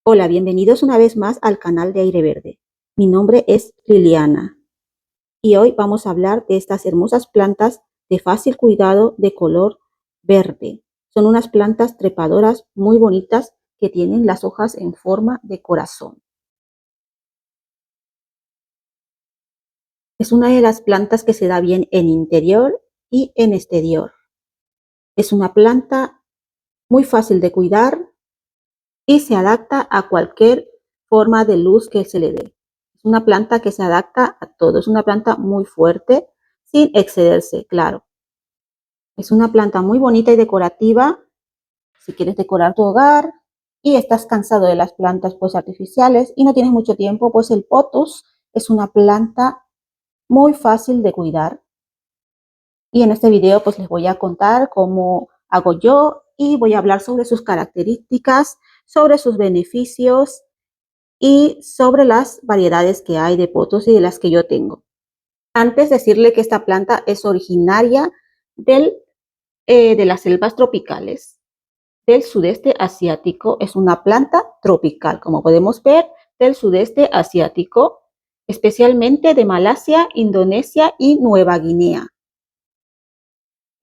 Hola, bienvenidos una vez más al canal de Aire Verde. Mi nombre es Liliana y hoy vamos a hablar de estas hermosas plantas de fácil cuidado de color verde. Son unas plantas trepadoras muy bonitas que tienen las hojas en forma de corazón. Es una de las plantas que se da bien en interior y en exterior. Es una planta muy fácil de cuidar y se adapta a cualquier forma de luz que se le dé. Es una planta que se adapta a todo. Es una planta muy fuerte, sin excederse, claro. Es una planta muy bonita y decorativa. Si quieres decorar tu hogar y estás cansado de las plantas pues artificiales y no tienes mucho tiempo, pues el pothos es una planta muy fácil de cuidar. Y en este video pues les voy a contar cómo hago yo y voy a hablar sobre sus características, sobre sus beneficios y sobre las variedades que hay de pothos y de las que yo tengo. Antes decirle que esta planta es originaria de las selvas tropicales del sudeste asiático. Es una planta tropical, como podemos ver, del sudeste asiático, especialmente de Malasia, Indonesia y Nueva Guinea.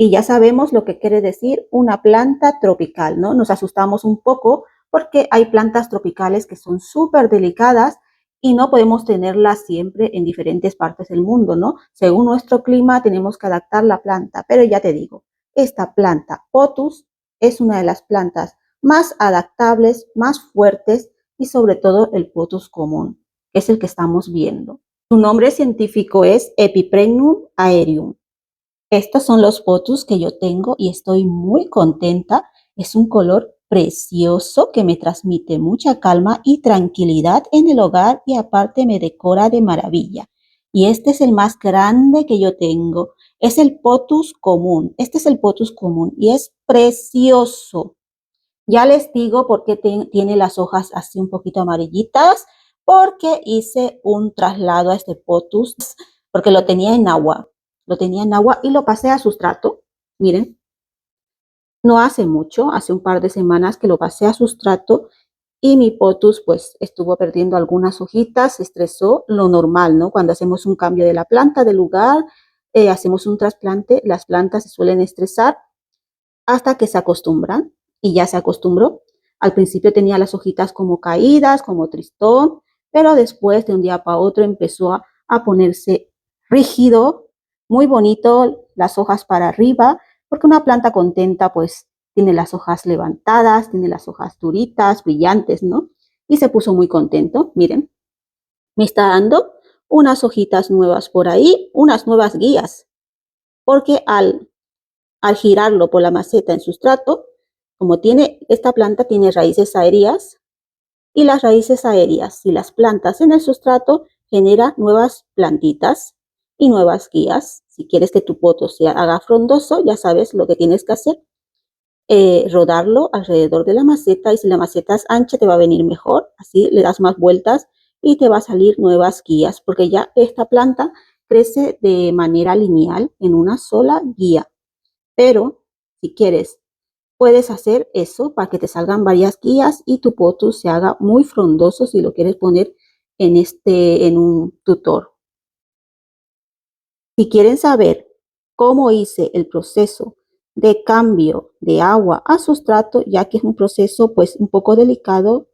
Y ya sabemos lo que quiere decir una planta tropical, ¿no? Nos asustamos un poco porque hay plantas tropicales que son súper delicadas y no podemos tenerlas siempre en diferentes partes del mundo, ¿no? Según nuestro clima tenemos que adaptar la planta, pero ya te digo, esta planta Pothos es una de las plantas más adaptables, más fuertes y sobre todo el Pothos común, que es el que estamos viendo. Su nombre científico es Epipremnum aerium. Estos son los pothos que yo tengo y estoy muy contenta. Es un color precioso que me transmite mucha calma y tranquilidad en el hogar y aparte me decora de maravilla. Y este es el más grande que yo tengo. Es el pothos común. Este es el pothos común y es precioso. Ya les digo por qué tiene las hojas así un poquito amarillitas, porque hice un traslado a este pothos, porque lo tenía en agua. Lo tenía en agua y lo pasé a sustrato. Miren, no hace mucho, hace un par de semanas que lo pasé a sustrato y mi pothos pues estuvo perdiendo algunas hojitas, se estresó, lo normal, ¿no? Cuando hacemos un cambio de la planta, de lugar, hacemos un trasplante, las plantas se suelen estresar hasta que se acostumbran y ya se acostumbró. Al principio tenía las hojitas como caídas, como tristón, pero después de un día para otro empezó a ponerse rígido, muy bonito, las hojas para arriba, porque una planta contenta pues tiene las hojas levantadas, tiene las hojas duritas, brillantes, ¿no? Y se puso muy contento, miren, me está dando unas hojitas nuevas por ahí, unas nuevas guías, porque al girarlo por la maceta en sustrato, como esta planta tiene raíces aéreas y las raíces aéreas, si las plantas en el sustrato, genera nuevas plantitas y nuevas guías. Si quieres que tu poto se haga frondoso, ya sabes lo que tienes que hacer. Rodarlo alrededor de la maceta y si la maceta es ancha te va a venir mejor, así le das más vueltas y te va a salir nuevas guías porque ya esta planta crece de manera lineal en una sola guía. Pero si quieres, puedes hacer eso para que te salgan varias guías y tu pothos se haga muy frondoso si lo quieres poner en un tutor. Si quieren saber cómo hice el proceso de cambio de agua a sustrato, ya que es un proceso pues un poco delicado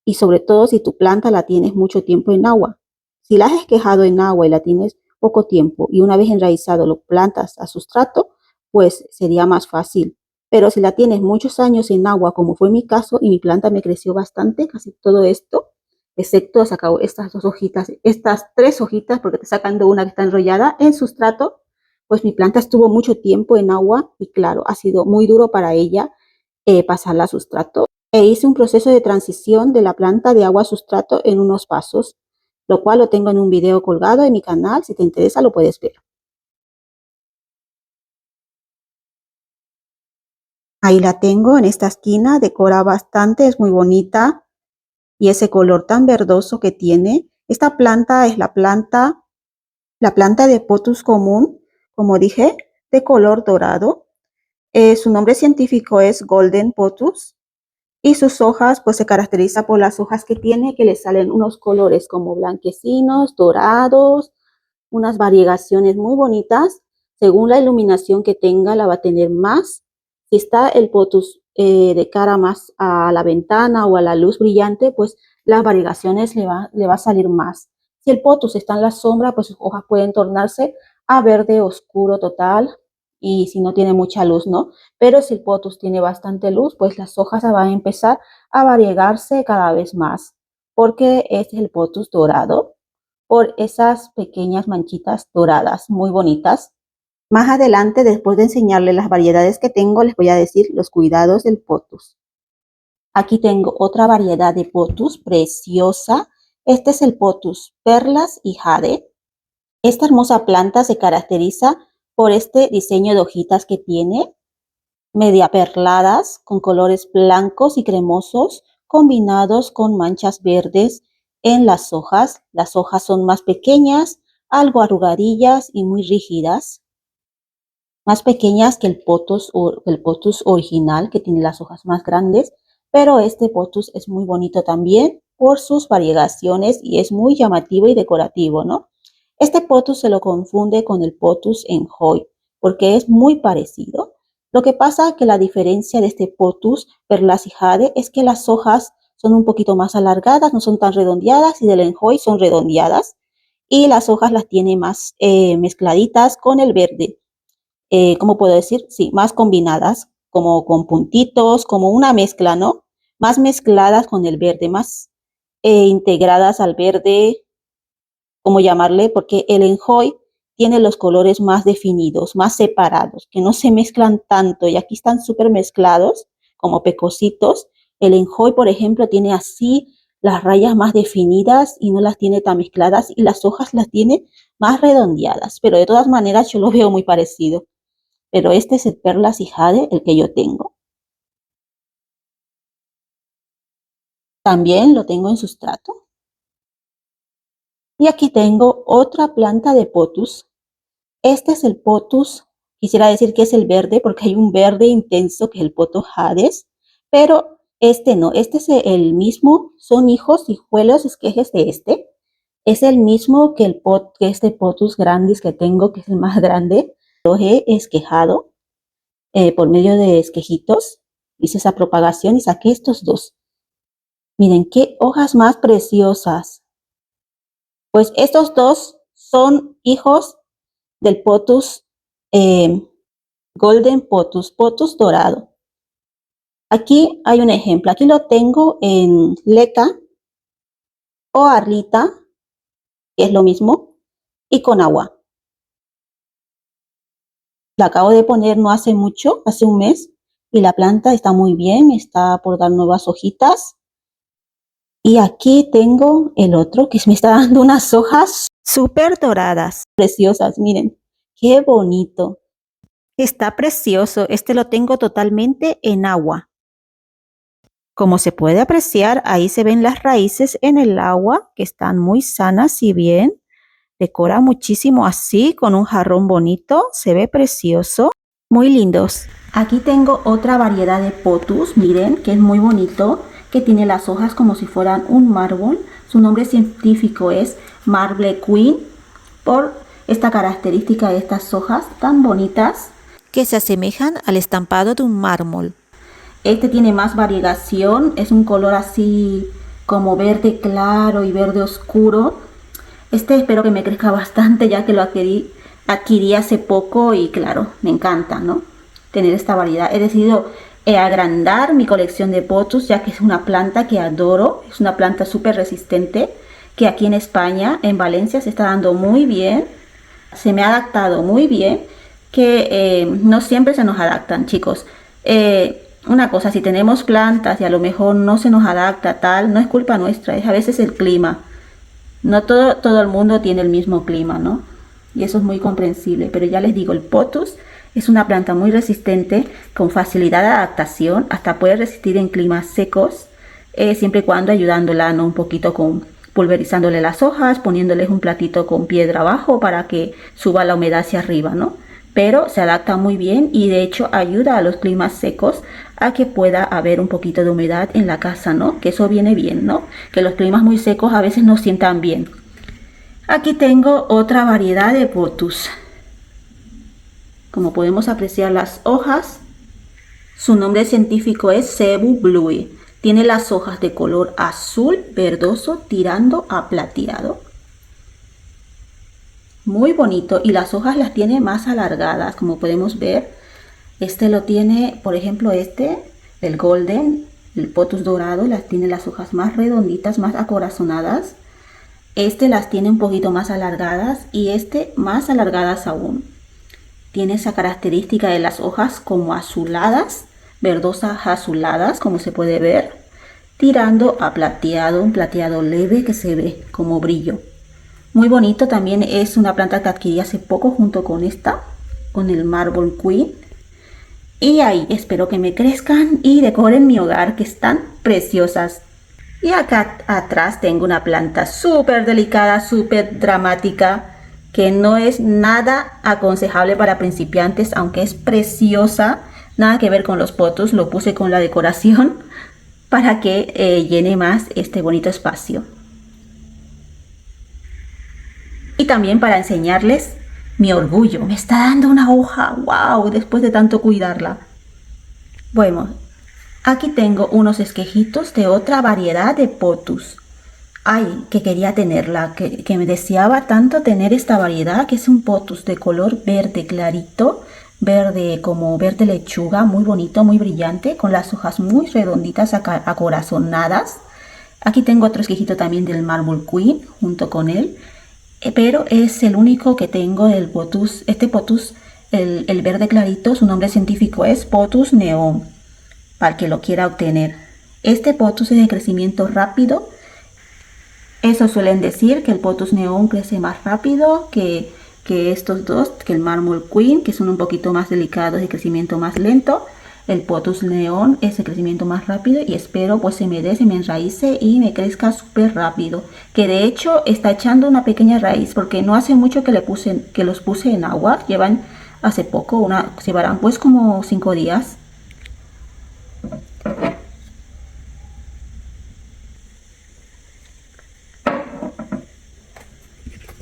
y sobre todo si tu planta la tienes mucho tiempo en agua. Si la has esquejado en agua y la tienes poco tiempo y una vez enraizado lo plantas a sustrato, pues sería más fácil. Pero si la tienes muchos años en agua, como fue mi caso, y mi planta me creció bastante, casi todo esto, excepto sacado estas dos hojitas, estas tres hojitas, porque te sacan de una que está enrollada en sustrato, pues mi planta estuvo mucho tiempo en agua y claro, ha sido muy duro para ella pasarla a sustrato. E hice un proceso de transición de la planta de agua a sustrato en unos pasos, lo cual lo tengo en un video colgado en mi canal, si te interesa lo puedes ver. Ahí la tengo en esta esquina, decora bastante, es muy bonita y ese color tan verdoso que tiene. Esta planta es la planta de pothos común, como dije, de color dorado. Su nombre científico es Golden Pothos Y sus hojas pues se caracteriza por las hojas que tiene, que le salen unos colores como blanquecinos, dorados, unas variegaciones muy bonitas. Según la iluminación que tenga, la va a tener más. Si está el potus de cara más a la ventana o a la luz brillante, pues las variegaciones le va a salir más. Si el potus está en la sombra, pues sus hojas pueden tornarse a verde oscuro total, y si no tiene mucha luz, ¿no? Pero si el potus tiene bastante luz, pues las hojas van a empezar a variegarse cada vez más, porque este es el potus dorado, por esas pequeñas manchitas doradas muy bonitas. Más adelante, después de enseñarles las variedades que tengo, les voy a decir los cuidados del potus. Aquí tengo otra variedad de potus preciosa. Este es el potus perlas y jade. Esta hermosa planta se caracteriza por este diseño de hojitas que tiene, media perladas, con colores blancos y cremosos, combinados con manchas verdes en las hojas. Las hojas son más pequeñas, algo arrugadillas y muy rígidas, más pequeñas que el potus original, que tiene las hojas más grandes, pero este potus es muy bonito también por sus variegaciones y es muy llamativo y decorativo, ¿no? Este potus se lo confunde con el potus enjoy porque es muy parecido. Lo que pasa que la diferencia de este potus perlas y jade es que las hojas son un poquito más alargadas, no son tan redondeadas, y del enjoy son redondeadas, y las hojas las tiene más mezcladitas con el verde. ¿Cómo puedo decir? Sí, más combinadas, como con puntitos, como una mezcla, ¿no? Más mezcladas con el verde, más integradas al verde, ¿cómo llamarle? Porque el enjoy tiene los colores más definidos, más separados, que no se mezclan tanto, y aquí están súper mezclados, como pecositos. El enjoy, por ejemplo, tiene así las rayas más definidas y no las tiene tan mezcladas, y las hojas las tiene más redondeadas, pero de todas maneras yo lo veo muy parecido. Pero este es el perlas y jade, el que yo tengo. También lo tengo en sustrato. Y aquí tengo otra planta de potus. Este es el potus, quisiera decir que es el verde, porque hay un verde intenso que es el potus jades, pero este no, este es el mismo, son hijos, hijuelos, esquejes de este. Es el mismo que este potus grandis que tengo, que es el más grande. Lo he esquejado por medio de esquejitos. Hice esa propagación y saqué estos dos. Miren qué hojas más preciosas. Pues estos dos son hijos del potus golden potus, potus dorado. Aquí hay un ejemplo. Aquí lo tengo en leca o arlita, que es lo mismo, y con agua. La acabo de poner no hace mucho, hace un mes, y la planta está muy bien, está por dar nuevas hojitas. Y aquí tengo el otro que me está dando unas hojas súper doradas, preciosas, miren, qué bonito. Está precioso, este lo tengo totalmente en agua. Como se puede apreciar, ahí se ven las raíces en el agua, que están muy sanas y bien. Decora muchísimo así, con un jarrón bonito, se ve precioso, muy lindos. Aquí tengo otra variedad de potus, miren, que es muy bonito, que tiene las hojas como si fueran un mármol. Su nombre científico es Marble Queen, por esta característica de estas hojas tan bonitas que se asemejan al estampado de un mármol. Este tiene más variegación, es un color así como verde claro y verde oscuro. Este espero que me crezca bastante, ya que lo adquirí hace poco, y claro, me encanta, ¿no? Tener esta variedad. He decidido agrandar mi colección de potus, ya que es una planta que adoro, es una planta súper resistente, que aquí en España, en Valencia, se está dando muy bien. Se me ha adaptado muy bien, que no siempre se nos adaptan, chicos. Una cosa, si tenemos plantas y a lo mejor no se nos adapta tal, no es culpa nuestra, es a veces el clima. No todo el mundo tiene el mismo clima, ¿no? Y eso es muy comprensible. Pero ya les digo, el potus es una planta muy resistente, con facilidad de adaptación, hasta puede resistir en climas secos, siempre y cuando ayudándola, ¿no? Un poquito con pulverizándole las hojas, poniéndoles un platito con piedra abajo para que suba la humedad hacia arriba, ¿no? pero se adapta muy bien y de hecho ayuda a los climas secos a que pueda haber un poquito de humedad en la casa, ¿no? Que eso viene bien, ¿no? Que los climas muy secos a veces no sientan bien. Aquí tengo otra variedad de potus. Como podemos apreciar las hojas, su nombre científico es Cebu bluei. Tiene las hojas de color azul verdoso tirando a plateado. Muy bonito, y las hojas las tiene más alargadas, como podemos ver. Este lo tiene, por ejemplo, el golden, el potus dorado, las tiene las hojas más redonditas, más acorazonadas. Este las tiene un poquito más alargadas y este más alargadas aún. Tiene esa característica de las hojas como azuladas, verdosas azuladas, como se puede ver, tirando a plateado, un plateado leve que se ve como brillo. Muy bonito, también es una planta que adquirí hace poco junto con esta, con el Marble Queen. Y ahí espero que me crezcan y decoren mi hogar, que están preciosas. Y acá atrás tengo una planta súper delicada, súper dramática, que no es nada aconsejable para principiantes, aunque es preciosa. Nada que ver con los potus, lo puse con la decoración para que llene más este bonito espacio. Y también para enseñarles mi orgullo. Me está dando una hoja, wow, después de tanto cuidarla. Bueno, aquí tengo unos esquejitos de otra variedad de potus. Ay, que quería tenerla, que me deseaba tanto tener esta variedad, que es un potus de color verde clarito, verde como verde lechuga, muy bonito, muy brillante, con las hojas muy redonditas, acorazonadas. Aquí tengo otro esquejito también del Marble Queen junto con él, pero es el único que tengo del potus. Este potus, el verde clarito, su nombre científico es Potus neon, para el que lo quiera obtener. Este potus es de crecimiento rápido. Eso suelen decir, que el Potus neon crece más rápido que estos dos, que el Marble Queen, que son un poquito más delicados, de crecimiento más lento. El Potus neon es de crecimiento más rápido y espero pues se me enraíce y me crezca súper rápido. Que de hecho está echando una pequeña raíz, porque no hace mucho que los puse en agua. Llevan hace poco, llevarán pues como 5 días.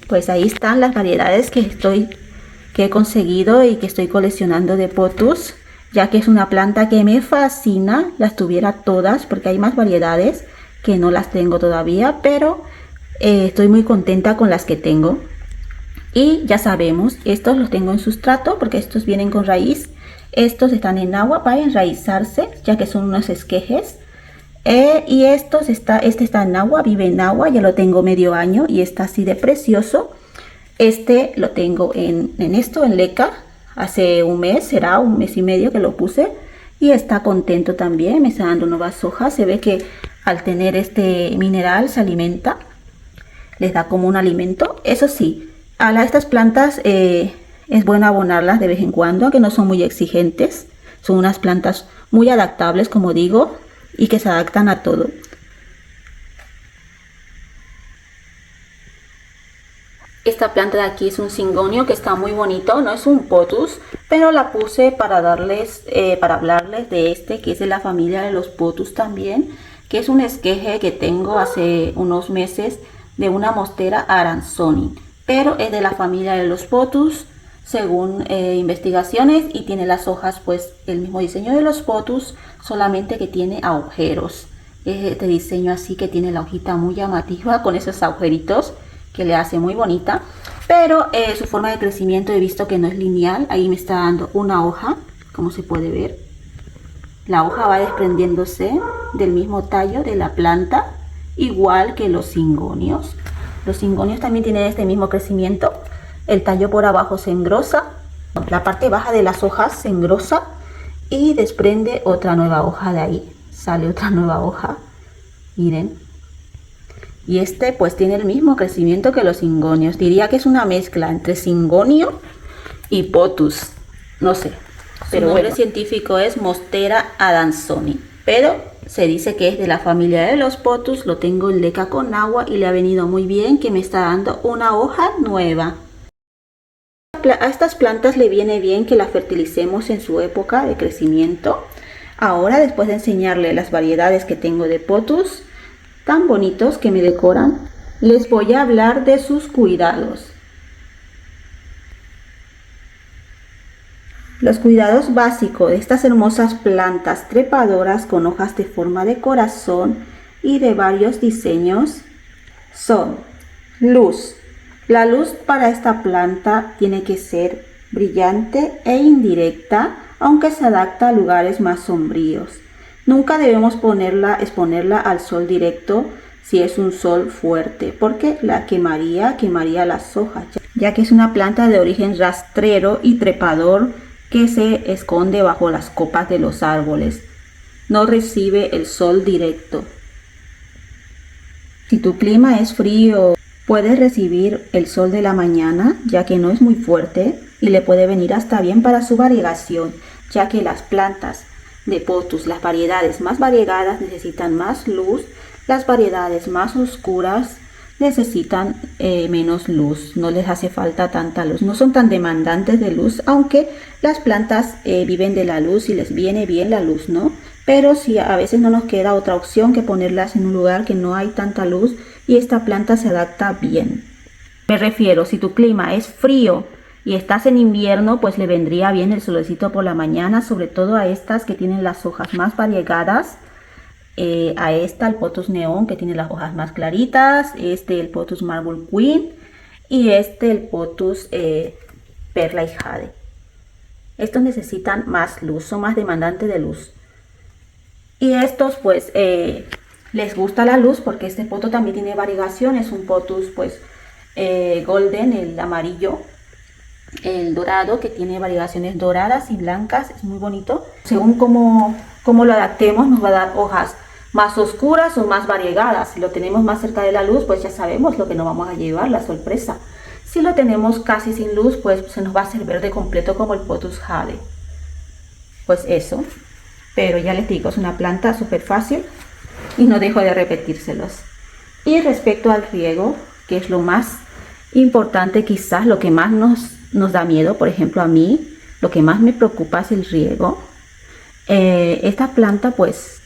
Pues ahí están las variedades que he conseguido y que estoy coleccionando de potus, ya que es una planta que me fascina. Las tuviera todas porque hay más variedades que no las tengo todavía, pero estoy muy contenta con las que tengo. Y ya sabemos, estos los tengo en sustrato porque estos vienen con raíz. Estos están en agua para enraizarse, ya que son unos esquejes. Y este está en agua, vive en agua, ya lo tengo medio año y está así de precioso. Este lo tengo en leca, hace un mes, será un mes y medio que lo puse, y está contento también, me está dando nuevas hojas. Se ve que al tener este mineral se alimenta, les da como un alimento. Eso sí, a estas plantas es bueno abonarlas de vez en cuando, aunque no son muy exigentes. Son unas plantas muy adaptables, como digo, y que se adaptan a todo. Esta planta de aquí es un cingonio que está muy bonito, no es un potus, pero la puse para hablarles de este, que es de la familia de los potus también, que es un esqueje que tengo hace unos meses de una mostera Aranzoni, pero es de la familia de los potus según investigaciones, y tiene las hojas pues el mismo diseño de los potus, solamente que tiene agujeros. Este diseño así que tiene la hojita muy llamativa con esos agujeritos que le hace muy bonita, pero su forma de crecimiento he visto que no es lineal. Ahí me está dando una hoja, como se puede ver. La hoja va desprendiéndose del mismo tallo de la planta, igual que los cingonios. Los cingonios también tienen este mismo crecimiento. El tallo por abajo se engrosa, la parte baja de las hojas se engrosa y desprende otra nueva hoja de ahí. Sale otra nueva hoja, miren. Y este pues tiene el mismo crecimiento que los cingonios. Diría que es una mezcla entre cingonio y potus, no sé. Pero su nombre científico es Monstera adansoni, pero se dice que es de la familia de los potus. Lo tengo en leca con agua y le ha venido muy bien, que me está dando una hoja nueva. A estas plantas le viene bien que las fertilicemos en su época de crecimiento. Ahora, después de enseñarle las variedades que tengo de pothos tan bonitos que me decoran, les voy a hablar de sus cuidados. Los cuidados básicos de estas hermosas plantas trepadoras con hojas de forma de corazón y de varios diseños son luz. La luz para esta planta tiene que ser brillante e indirecta, aunque se adapta a lugares más sombríos. Nunca debemos exponerla al sol directo si es un sol fuerte, porque la quemaría las hojas, ya que es una planta de origen rastrero y trepador que se esconde bajo las copas de los árboles. No recibe el sol directo. Si tu clima es frío, puedes recibir el sol de la mañana, ya que no es muy fuerte y le puede venir hasta bien para su variegación, ya que las plantas de pothos, las variedades más variegadas necesitan más luz, las variedades más oscuras necesitan menos luz, no les hace falta tanta luz, no son tan demandantes de luz, aunque las plantas viven de la luz y les viene bien la luz, ¿no? Pero si a veces no nos queda otra opción que ponerlas en un lugar que no hay tanta luz y esta planta se adapta bien. Me refiero, si tu clima es frío y estás en invierno, pues le vendría bien el solecito por la mañana, sobre todo a estas que tienen las hojas más variegadas. A esta, el pothos neón, que tiene las hojas más claritas, el pothos marble queen y el pothos perla y jade. Estos necesitan más luz, son más demandantes de luz. Y estos pues les gusta la luz porque este pothos también tiene variegación, es un pothos pues golden, el amarillo, el dorado, que tiene variegaciones doradas y blancas, es muy bonito. Según cómo lo adaptemos, nos va a dar hojas más oscuras o más variegadas. Si lo tenemos más cerca de la luz, pues ya sabemos lo que nos vamos a llevar, la sorpresa. Si lo tenemos casi sin luz, pues se nos va a hacer verde completo como el pothos jade. Pues eso, pero ya les digo, es una planta súper fácil y no dejo de repetírselos. Y respecto al riego, que es lo más importante, quizás lo que más nos da miedo, por ejemplo a mí, lo que más me preocupa es el riego. Esta planta pues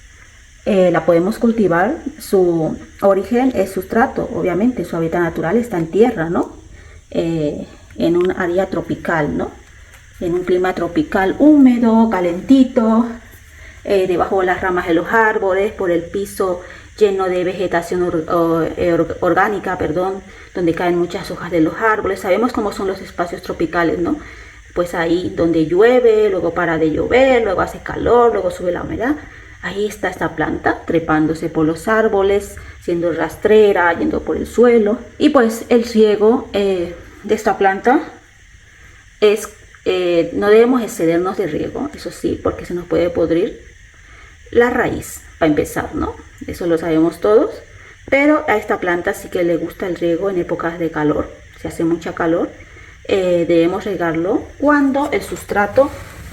la podemos cultivar, su origen es sustrato, obviamente, su hábitat natural está en tierra, ¿no? En un área tropical, ¿no? En un clima tropical húmedo, calentito, debajo de las ramas de los árboles, por el piso lleno de vegetación orgánica, donde caen muchas hojas de los árboles. Sabemos cómo son los espacios tropicales, ¿no? Pues ahí donde llueve, luego para de llover, luego hace calor, luego sube la humedad. Ahí está esta planta trepándose por los árboles, siendo rastrera, yendo por el suelo. Y pues el riego de esta planta es, no debemos excedernos de riego, eso sí, porque se nos puede podrir la raíz, para empezar, ¿no? Eso lo sabemos todos. Pero a esta planta sí que le gusta el riego en épocas de calor. Si hace mucha calor, debemos regarlo cuando el sustrato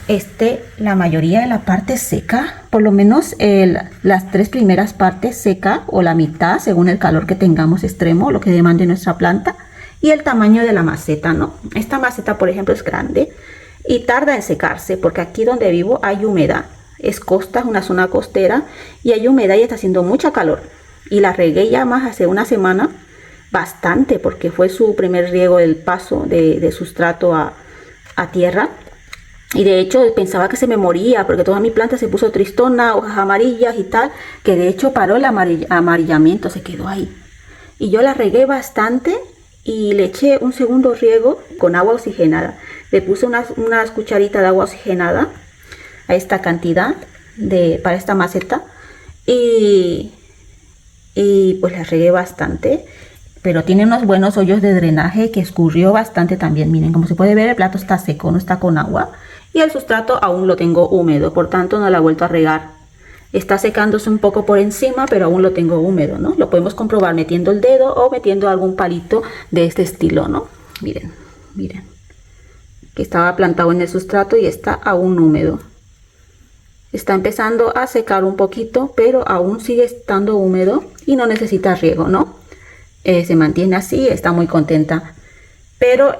esté la mayoría de la parte seca, por lo menos las 3 primeras partes seca o la mitad según el calor que tengamos extremo, lo que demande nuestra planta, y el tamaño de la maceta, ¿no? Esta maceta, por ejemplo, es grande y tarda en secarse porque aquí donde vivo hay humedad, es costa, es una zona costera y hay humedad y está haciendo mucha calor, y la regué ya más hace una semana, bastante, porque fue su primer riego, el paso de sustrato a tierra. Y de hecho pensaba que se me moría porque toda mi planta se puso tristona, hojas amarillas y tal, que de hecho paró el amarillamiento, se quedó ahí. Y yo la regué bastante y le eché un segundo riego con agua oxigenada. Le puse unas cucharitas de agua oxigenada a esta cantidad para esta maceta y pues la regué bastante. Pero tiene unos buenos hoyos de drenaje que escurrió bastante también. Miren, como se puede ver, el plato está seco, no está con agua. Y el sustrato aún lo tengo húmedo, por tanto no la he vuelto a regar. Está secándose un poco por encima, pero aún lo tengo húmedo, ¿no? Lo podemos comprobar metiendo el dedo o metiendo algún palito de este estilo, ¿no? Miren, miren. Que estaba plantado en el sustrato y está aún húmedo. Está empezando a secar un poquito, pero aún sigue estando húmedo y no necesita riego, ¿no? Se mantiene así, está muy contenta. Pero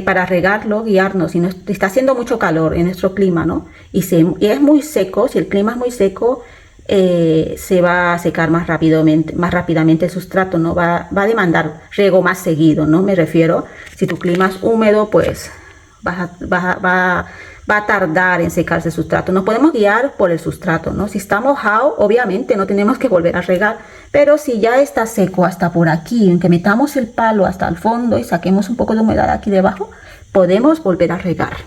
para regarlo, guiarnos, si no está haciendo mucho calor en nuestro clima, ¿no? Y es muy seco, si el clima es muy seco, se va a secar más rápidamente el sustrato, ¿no? Va a demandar riego más seguido, ¿no? Me refiero, si tu clima es húmedo, pues va a tardar en secarse el sustrato. Nos podemos guiar por el sustrato, ¿no? Si está mojado, obviamente no tenemos que volver a regar, pero si ya está seco hasta por aquí, en que metamos el palo hasta el fondo y saquemos un poco de humedad aquí debajo, podemos volver a regar,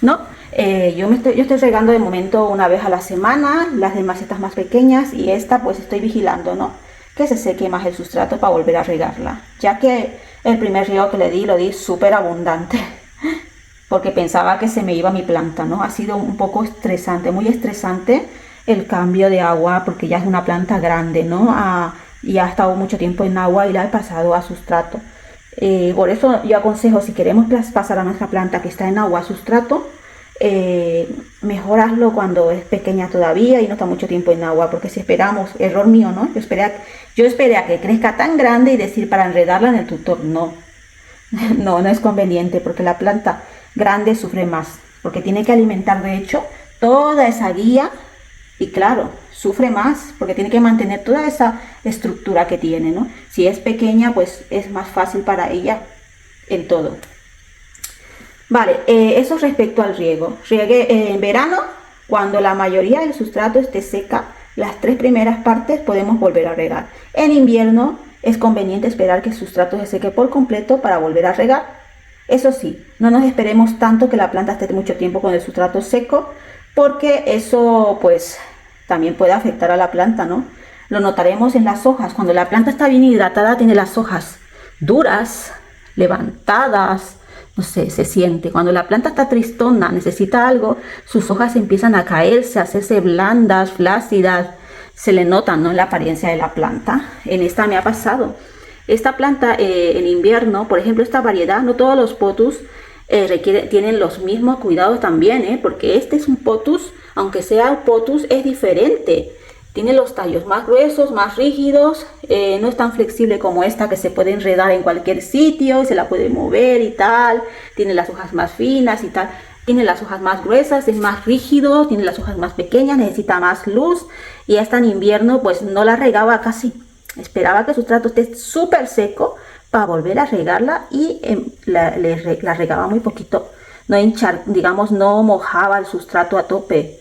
¿no? Yo estoy regando de momento una vez a la semana, las de macetas más pequeñas, y esta pues estoy vigilando, ¿no? Que se seque más el sustrato para volver a regarla, ya que el primer riego que le di, lo di súper abundante, porque pensaba que se me iba mi planta, ¿no? Ha sido un poco estresante, muy estresante el cambio de agua, porque ya es una planta grande, ¿no? Y ha estado mucho tiempo en agua y la he pasado a sustrato. Por eso yo aconsejo, si queremos pasar a nuestra planta que está en agua a sustrato, mejor hazlo cuando es pequeña todavía y no está mucho tiempo en agua, porque si esperamos, error mío, ¿no? Yo esperé a que crezca tan grande y decir para enredarla en el tutor, no. No es conveniente, porque la planta grande sufre más, porque tiene que alimentar de hecho toda esa guía, y claro, sufre más porque tiene que mantener toda esa estructura que tiene, ¿no? Si es pequeña, pues es más fácil para ella en todo. Vale, eso respecto al riego. Riegue en verano, cuando la mayoría del sustrato esté seca, las 3 primeras partes podemos volver a regar. En invierno es conveniente esperar que el sustrato se seque por completo para volver a regar. Eso sí, no nos esperemos tanto que la planta esté mucho tiempo con el sustrato seco, porque eso pues también puede afectar a la planta, ¿no? Lo notaremos en las hojas. Cuando la planta está bien hidratada, tiene las hojas duras, levantadas, no sé, se siente. Cuando la planta está tristona, necesita algo, sus hojas empiezan a caerse, a hacerse blandas, flácidas. Se le nota, ¿no?, en la apariencia de la planta. En esta me ha pasado. Esta planta en invierno, por ejemplo, esta variedad, no todos los potus tienen los mismos cuidados también, porque este es un potus, aunque sea un potus, es diferente. Tiene los tallos más gruesos, más rígidos, no es tan flexible como esta, que se puede enredar en cualquier sitio, se la puede mover y tal. Tiene las hojas más finas y tal. Tiene las hojas más gruesas, es más rígido, tiene las hojas más pequeñas, necesita más luz. Y esta en invierno pues no la regaba casi. Esperaba que el sustrato esté súper seco para volver a regarla, y la regaba muy poquito. No digamos, no mojaba el sustrato a tope.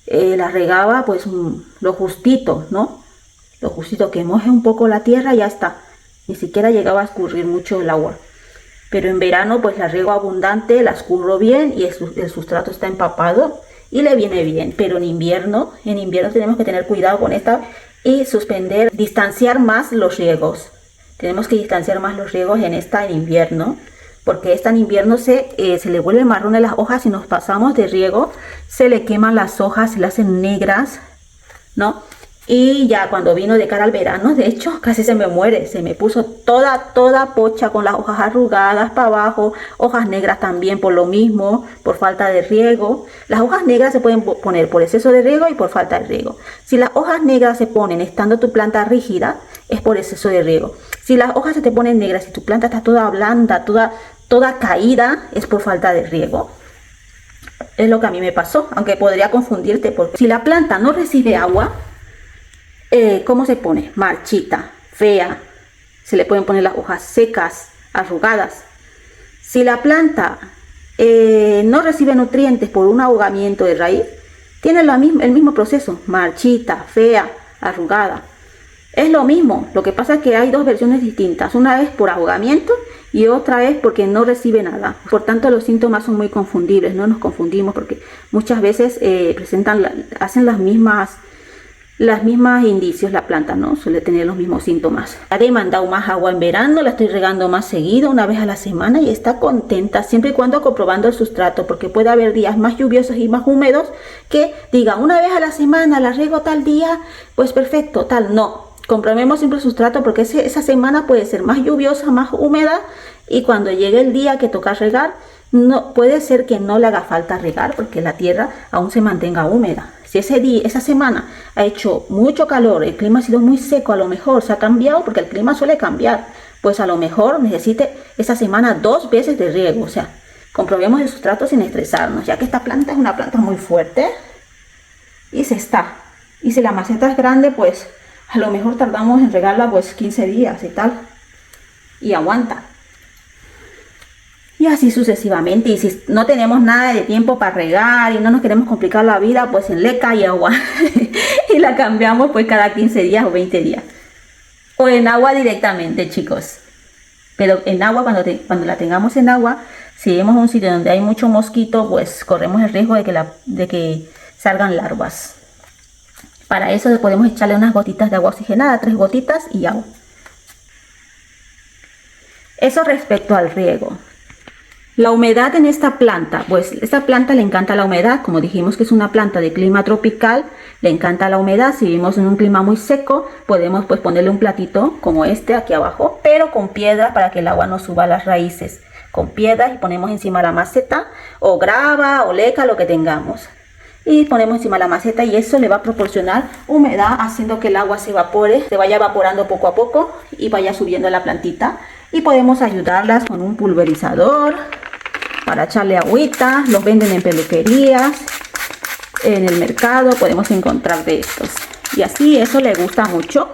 La regaba pues lo justito, ¿no? Lo justito, que moje un poco la tierra y ya está. Ni siquiera llegaba a escurrir mucho el agua. Pero en verano pues la riego abundante, la escurro bien y el sustrato está empapado y le viene bien. Pero en invierno tenemos que tener cuidado con esta y distanciar más los riegos. Tenemos que distanciar más los riegos en invierno, porque esta en invierno se le vuelve marrón en las hojas. Si nos pasamos de riego, se le queman las hojas, se le hacen negras, ¿no? Y ya cuando vino de cara al verano, de hecho, casi se me muere. Se me puso toda pocha, con las hojas arrugadas para abajo, hojas negras también por lo mismo, por falta de riego. Las hojas negras se pueden poner por exceso de riego y por falta de riego. Si las hojas negras se ponen estando tu planta rígida, es por exceso de riego. Si las hojas se te ponen negras y tu planta está toda blanda, toda caída, es por falta de riego. Es lo que a mí me pasó, aunque podría confundirte, porque si la planta no recibe agua, ¿cómo se pone? Marchita, fea. Se le pueden poner las hojas secas, arrugadas. Si la planta no recibe nutrientes por un ahogamiento de raíz, tiene el mismo proceso: marchita, fea, arrugada. Es lo mismo, lo que pasa es que hay dos versiones distintas. Una es por ahogamiento y otra es porque no recibe nada. Por tanto, los síntomas son muy confundibles, no nos confundimos, porque muchas veces hacen las mismas indicios la planta, ¿no? Suele tener los mismos síntomas. Ha demandado más agua en verano, la estoy regando más seguido, una vez a la semana, y está contenta, siempre y cuando comprobando el sustrato, porque puede haber días más lluviosos y más húmedos que diga una vez a la semana la riego tal día, pues perfecto, tal. No, comprobemos siempre el sustrato, porque esa semana puede ser más lluviosa, más húmeda, y cuando llegue el día que toca regar, no puede ser que no le haga falta regar, porque la tierra aún se mantenga húmeda. Si esa semana ha hecho mucho calor, el clima ha sido muy seco, a lo mejor se ha cambiado, porque el clima suele cambiar. pues a lo mejor necesite esta semana 2 veces de riego. O sea, comprobemos el sustrato sin estresarnos, ya que esta planta es una planta muy fuerte y se está. Y si la maceta es grande, pues a lo mejor tardamos en regarla pues 15 días y tal, y aguanta. Y así sucesivamente. Y si no tenemos nada de tiempo para regar y no nos queremos complicar la vida, pues en leca y agua y la cambiamos pues cada 15 días o 20 días, o en agua directamente, chicos. Pero en agua, cuando la tengamos en agua, si vemos un sitio donde hay mucho mosquito, pues corremos el riesgo de que salgan larvas. Para eso podemos echarle unas gotitas de agua oxigenada, 3 gotitas y agua. Eso respecto al riego. La humedad en esta planta, pues esta planta le encanta la humedad. Como dijimos que es una planta de clima tropical, le encanta la humedad. Si vivimos en un clima muy seco, podemos pues ponerle un platito como este aquí abajo, pero con piedra para que el agua no suba a las raíces. Con piedras, y ponemos encima la maceta, o grava o leca, lo que tengamos. Y ponemos encima la maceta y eso le va a proporcionar humedad, haciendo que el agua se evapore, se vaya evaporando poco a poco y vaya subiendo la plantita. Y podemos ayudarlas con un pulverizador para echarle agüita. Los venden en peluquerías, en el mercado podemos encontrar de estos. Y así eso le gusta mucho.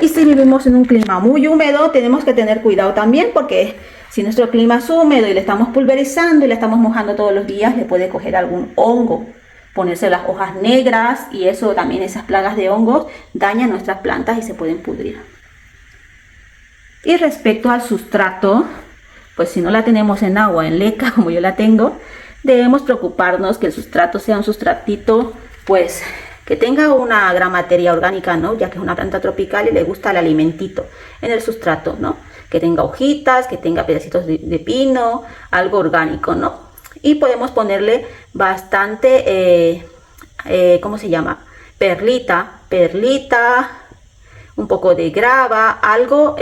Y si vivimos en un clima muy húmedo, tenemos que tener cuidado también, porque si nuestro clima es húmedo y le estamos pulverizando y le estamos mojando todos los días, le puede coger algún hongo, ponerse las hojas negras, y eso también, esas plagas de hongos dañan nuestras plantas y se pueden pudrir. Y respecto al sustrato, pues si no la tenemos en agua, en leca, como yo la tengo, debemos preocuparnos que el sustrato sea un sustratito, pues que tenga una gran materia orgánica, ¿no? Ya que es una planta tropical y le gusta el alimentito en el sustrato, ¿no? Que tenga hojitas, que tenga pedacitos de pino, algo orgánico, ¿no? Y podemos ponerle bastante, ¿cómo se llama? Perlita, un poco de grava, algo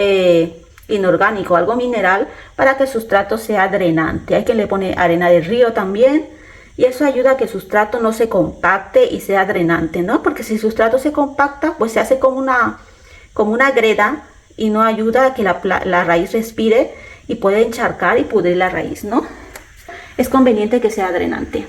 inorgánico, algo mineral, para que el sustrato sea drenante. Hay quien le pone arena de río también, y eso ayuda a que el sustrato no se compacte y sea drenante, ¿no? Porque si el sustrato se compacta, pues se hace como una greda y no ayuda a que la raíz respire y puede encharcar y pudrir la raíz, ¿no? Es conveniente que sea drenante.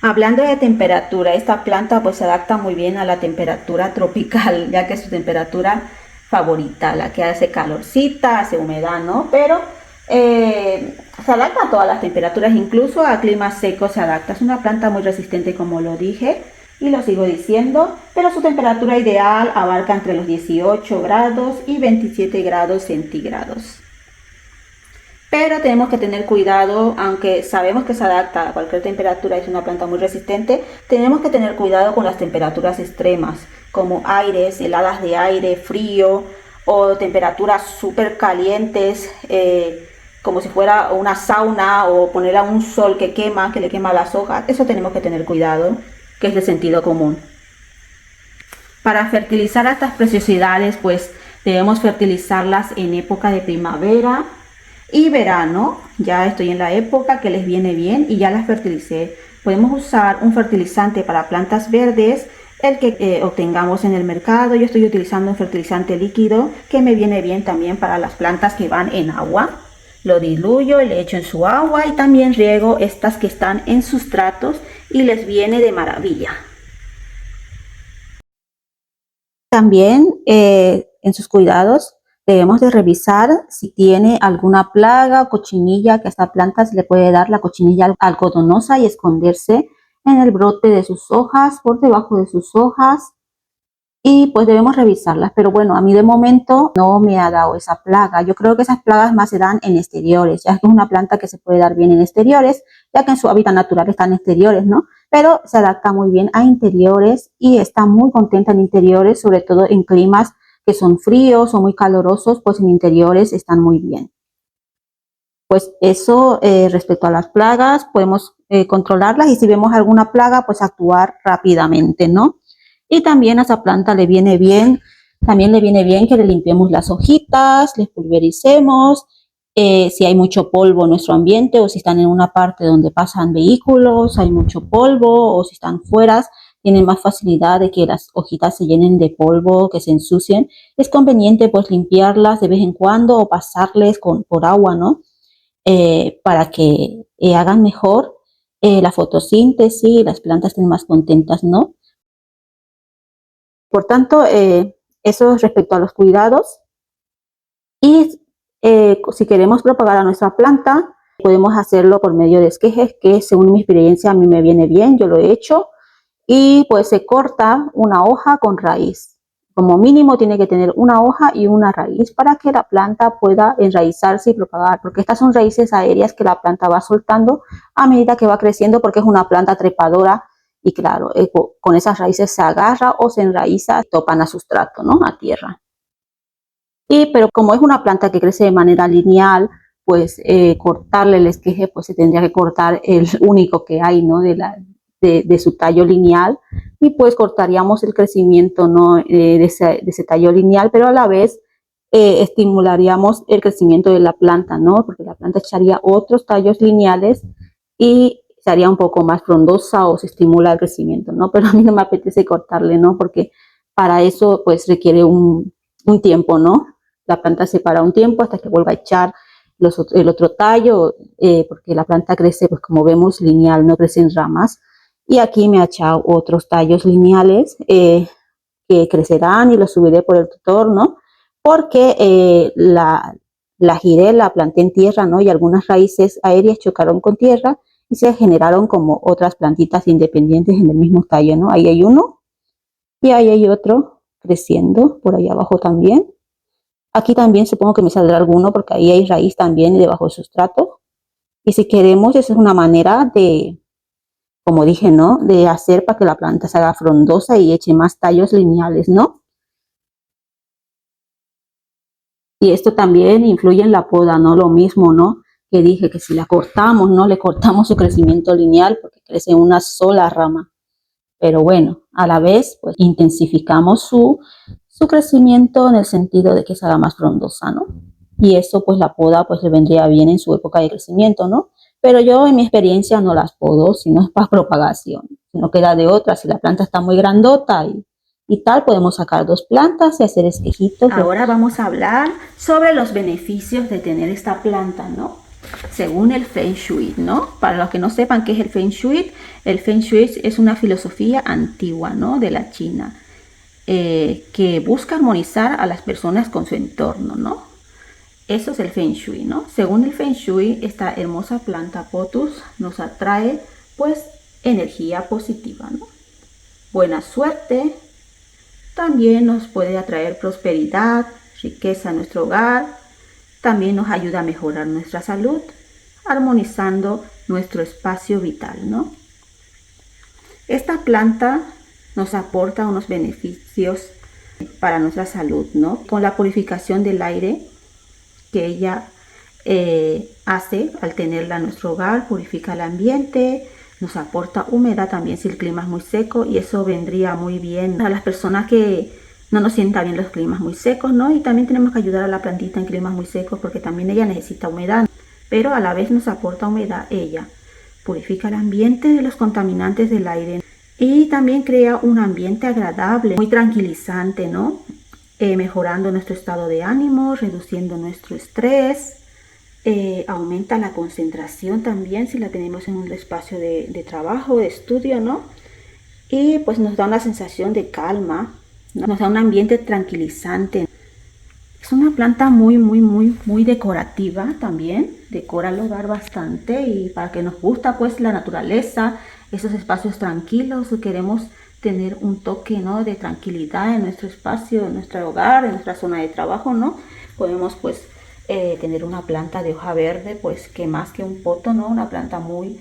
Hablando de temperatura, esta planta pues se adapta muy bien a la temperatura tropical, ya que es su temperatura favorita, la que hace calorcita, hace humedad, ¿no? Pero se adapta a todas las temperaturas, incluso a climas secos se adapta. Es una planta muy resistente, como lo dije y lo sigo diciendo, pero su temperatura ideal abarca entre los 18 grados y 27 grados centígrados. Pero tenemos que tener cuidado, aunque sabemos que se adapta a cualquier temperatura, es una planta muy resistente, tenemos que tener cuidado con las temperaturas extremas, como aires, heladas de aire, frío, o temperaturas súper calientes, como si fuera una sauna, o poner a un sol que le quema las hojas. Eso tenemos que tener cuidado, que es de sentido común. Para fertilizar a estas preciosidades, pues debemos fertilizarlas en época de primavera y verano. Ya estoy en la época que les viene bien y ya las fertilicé. Podemos usar un fertilizante para plantas verdes, el que obtengamos en el mercado. Yo estoy utilizando un fertilizante líquido que me viene bien también para las plantas que van en agua. Lo diluyo y le echo en su agua, y también riego estas que están en sustratos y les viene de maravilla. También en sus cuidados debemos de revisar si tiene alguna plaga o cochinilla, que a esta planta se le puede dar la cochinilla algodonosa y esconderse en el brote de sus hojas, por debajo de sus hojas, y pues debemos revisarlas. Pero bueno, a mí de momento no me ha dado esa plaga. Yo creo que esas plagas más se dan en exteriores, ya que es una planta que se puede dar bien en exteriores, ya que en su hábitat natural está en exteriores, ¿no? Pero se adapta muy bien a interiores y está muy contenta en interiores, sobre todo en climas que son fríos o muy calurosos, pues en interiores están muy bien. Pues eso respecto a las plagas, podemos controlarlas, y si vemos alguna plaga, pues actuar rápidamente, ¿no? Y también a esa planta le viene bien, también le viene bien que le limpiemos las hojitas, les pulvericemos, si hay mucho polvo en nuestro ambiente, o si están en una parte donde pasan vehículos, hay mucho polvo, o si están fuera, tienen más facilidad de que las hojitas se llenen de polvo, que se ensucien. Es conveniente pues limpiarlas de vez en cuando o pasarles por agua, ¿no? Para que hagan mejor la fotosíntesis y las plantas estén más contentas, ¿no? Por tanto, eso es respecto a los cuidados. Y si queremos propagar a nuestra planta, podemos hacerlo por medio de esquejes, que según mi experiencia a mí me viene bien, yo lo he hecho. Y pues se corta una hoja con raíz. Como mínimo tiene que tener una hoja y una raíz para que la planta pueda enraizarse y propagar, porque estas son raíces aéreas que la planta va soltando a medida que va creciendo, porque es una planta trepadora y claro, con esas raíces se agarra o se enraiza, topan a sustrato, ¿no? A tierra. Pero como es una planta que crece de manera lineal, pues cortarle el esqueje, pues se tendría que cortar el único que hay, ¿no? De su tallo lineal, y pues cortaríamos el crecimiento, ¿no? de ese tallo lineal, pero a la vez estimularíamos el crecimiento de la planta, ¿no? Porque la planta echaría otros tallos lineales y se haría un poco más frondosa o se estimula el crecimiento, ¿no? Pero a mí no me apetece cortarle, ¿no? Porque para eso pues requiere un tiempo, ¿no? La planta se para un tiempo hasta que vuelva a echar el otro tallo, porque la planta crece, pues como vemos, lineal, no crece en ramas. Y aquí me ha echado otros tallos lineales que crecerán y los subiré por el tutor, ¿no? Porque la giré, la planté en tierra, ¿no? Y algunas raíces aéreas chocaron con tierra y se generaron como otras plantitas independientes en el mismo tallo, ¿no? Ahí hay uno y ahí hay otro creciendo, por ahí abajo también. Aquí también supongo que me saldrá alguno porque ahí hay raíz también debajo del sustrato. Y si queremos, esa es una manera de, como dije, ¿no? De hacer para que la planta se haga frondosa y eche más tallos lineales, ¿no? Y esto también influye en la poda, ¿no? Lo mismo, ¿no? Que dije que si la cortamos, ¿no? Le cortamos su crecimiento lineal porque crece en una sola rama. Pero bueno, a la vez, pues intensificamos su crecimiento en el sentido de que se haga más frondosa, ¿no? Y eso, pues la poda, pues le vendría bien en su época de crecimiento, ¿no? Pero yo en mi experiencia no las podo, sino es para propagación. Si no queda de otra, si la planta está muy grandota y tal, podemos sacar dos plantas y hacer esquejitos. Ahora vamos a hablar sobre los beneficios de tener esta planta, ¿no? Según el Feng Shui, ¿no? Para los que no sepan qué es el Feng Shui es una filosofía antigua, ¿no? De la China, que busca armonizar a las personas con su entorno, ¿no? Eso es el Feng Shui, ¿no? Según el Feng Shui, esta hermosa planta Pothos nos atrae, pues, energía positiva, ¿no? Buena suerte. También nos puede atraer prosperidad, riqueza a nuestro hogar. También nos ayuda a mejorar nuestra salud, armonizando nuestro espacio vital, ¿no? Esta planta nos aporta unos beneficios para nuestra salud, ¿no? Con la purificación del aire que ella hace al tenerla en nuestro hogar, purifica el ambiente, nos aporta humedad también si el clima es muy seco, y eso vendría muy bien a las personas que no nos sientan bien los climas muy secos, ¿no? Y también tenemos que ayudar a la plantita en climas muy secos porque también ella necesita humedad, pero a la vez nos aporta humedad ella. Purifica el ambiente de los contaminantes del aire y también crea un ambiente agradable, muy tranquilizante, ¿no? Mejorando nuestro estado de ánimo, reduciendo nuestro estrés, aumenta la concentración también si la tenemos en un espacio de trabajo, de estudio, ¿no? Y pues nos da una sensación de calma, ¿no? Nos da un ambiente tranquilizante. Es una planta muy decorativa también, decora el hogar bastante, y para que nos gusta pues la naturaleza, esos espacios tranquilos, queremos tener un toque, ¿no? De tranquilidad en nuestro espacio, en nuestro hogar, en nuestra zona de trabajo, ¿no? Podemos pues tener una planta de hoja verde, pues que más que un poto, ¿no? Una planta muy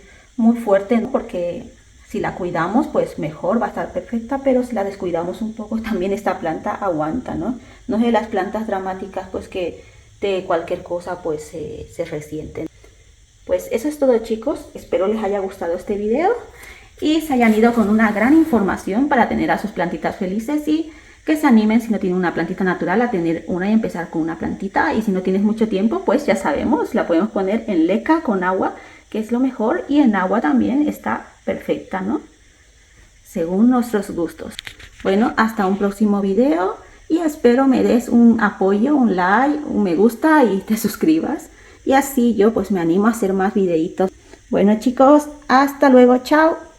fuerte, ¿no? Porque si la cuidamos, pues mejor, va a estar perfecta, pero si la descuidamos un poco, también esta planta aguanta, ¿no? No es de las plantas dramáticas, pues que de cualquier cosa, pues se resienten. Pues eso es todo, chicos. Espero les haya gustado este video y se hayan ido con una gran información para tener a sus plantitas felices, y que se animen, si no tienen una plantita natural, a tener una y empezar con una plantita. Y si no tienes mucho tiempo, pues ya sabemos, la podemos poner en leca con agua, que es lo mejor, y en agua también está perfecta, ¿no? según nuestros gustos. Bueno, hasta un próximo video y espero me des un apoyo, un like, un me gusta y te suscribas. Y así yo pues me animo a hacer más videitos. Bueno chicos, hasta luego, chao.